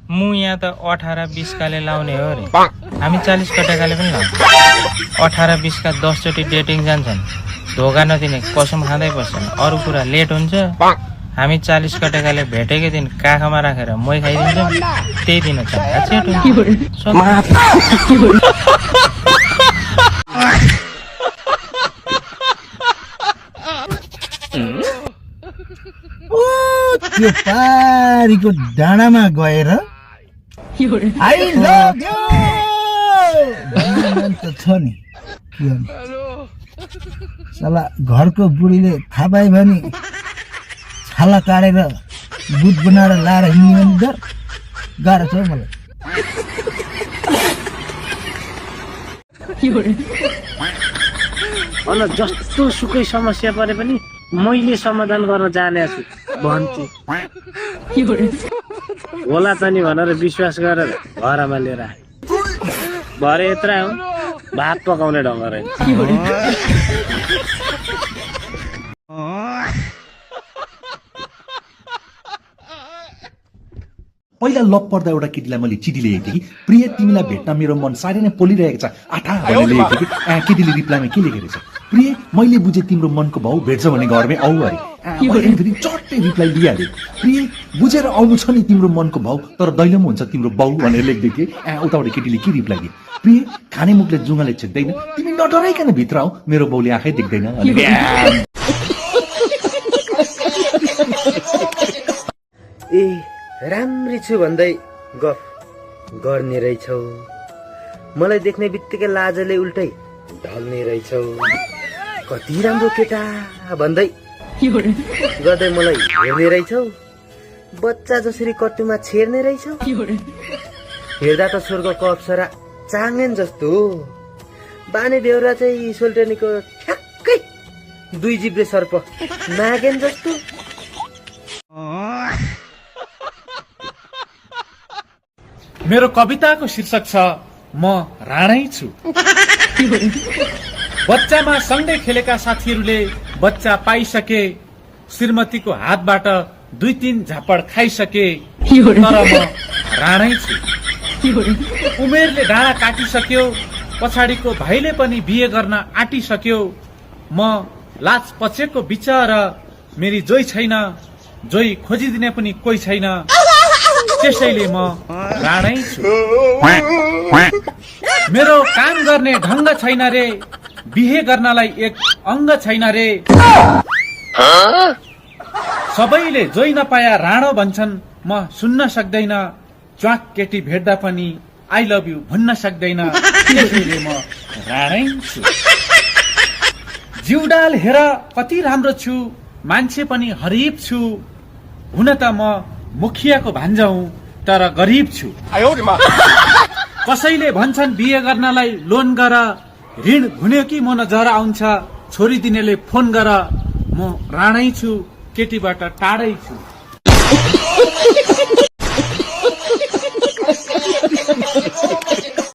मु यहाँ त 18-20 काले लाउने हो रे। हामी 40 कटेकाले पनि लाउँछ। 18-20 का 10 चोटि डेटिङ जान्छन्। धोका नदिने कसम खाँदै बस्छन्। अरु कुरा लेट हुन्छ। हामी 40 कटेकाले भेटेकै दिन काखमा राखेर मोही खाइदिन्छौँ। त्यही दिन चम्का चेट हुन्छ। त्यो पारीको डाँडामा गएर आई लभ यु त छ नि के साला घरको बुढीले थाहा पायो भने छाला काटेर बुट बनाएर लाएर हिँड्ने भने डर गाह्रो छ मलाई। अन जस्तो सुकै समस्या परे पनि मैले समाधान गर्न जाने छु भन्छु होला त नि भनेर विश्वास गरेर घरमा लिएर आए। भरे यत्रा हो भात पकाउने ढङ्ग रहेछ। पहिला लप पर्दा एउटा केटीलाई मैले चिठी लेखेको थिएँ कि प्रिय तिमीलाई भेट्न मेरो मन साह्रै नै पोलिरहेको छ आठा भनेर लेखेको थिएँ कि केटीले रिप्लाईमा के लेखेको रहेछ प्रिय मैले बुझेँ तिम्रो मनको भाउ भेट्छ भने घरमै आऊ अरे फेरि चट्टै रिप्लाई दिइहाल्यो प्रिय बुझेर आउनु छ नि तिम्रो मनको भाउ तर दैलोमा हुन्छ तिम्रो बाउ भनेर लेख्दै थिएँ उताबाट केटीले के रिप्लाई दिए प्रिय खाने मुखले जुङ्गाले छेक्दैन तिमी नडराइकन भित्र आऊ मेरो बाउले आँखै देख्दैन। ए राम्री छु भन्दै गफ गर्ने रहेछौ मलाई देख्ने बित्तिकै लाजले उल्टै ढल्ने रहेछौ कति राम्रो केटा भन्दै गर्दै मलाई हेर्ने रहेछौ बच्चा जसरी कट्टुमा छेर्ने रहेछौ हेर्दा त स्वर्गको अप्सरा चाङेन जस्तो बाने बेहोरा चाहिँ सोल्टेनीको ठ्याक्कै दुई जिब्रे सर्प नागेन जस्तो। मेरो कविताको शीर्षक छ म राणै छु। बच्चामा सँगै खेलेका साथीहरूले बच्चा पाइसके श्रीमतीको हातबाट 2-3 झापड खाइसके तर म राणै छु। उमेरले डाँडा काटिसक्यो पछाडिको भाइले पनि बिहे गर्न आँटिसक्यो म लाज पछेको बिचरा मेरी जोइ छैन जोइ खोजिदिने पनि कोही छैन त्यसैले म राणै छु। मेरो काम गर्ने ढङ्ग छैन रे बिहे गर्नलाई एक अङ्ग छैन रे सबैले जोइ नपाया राणो भन्छन् म सुन्न सक्दैन च्वाक केटी भेट्दा पनि आई लभ यु भन्न सक्दैन त्यसैले म राणै छु। जिउडाल हेर कति राम्रो छु मान्छे पनि हरिब छु हुन त म मुखियाको भान्जा हुँ तर गरिब छु। कसैले भन्छन् बिहे गर्नलाई लोन गर ऋण हुने कि म नजर आउँछ छोरी दिनेले फोन गर म राणै छु केटीबाट टाढै छु।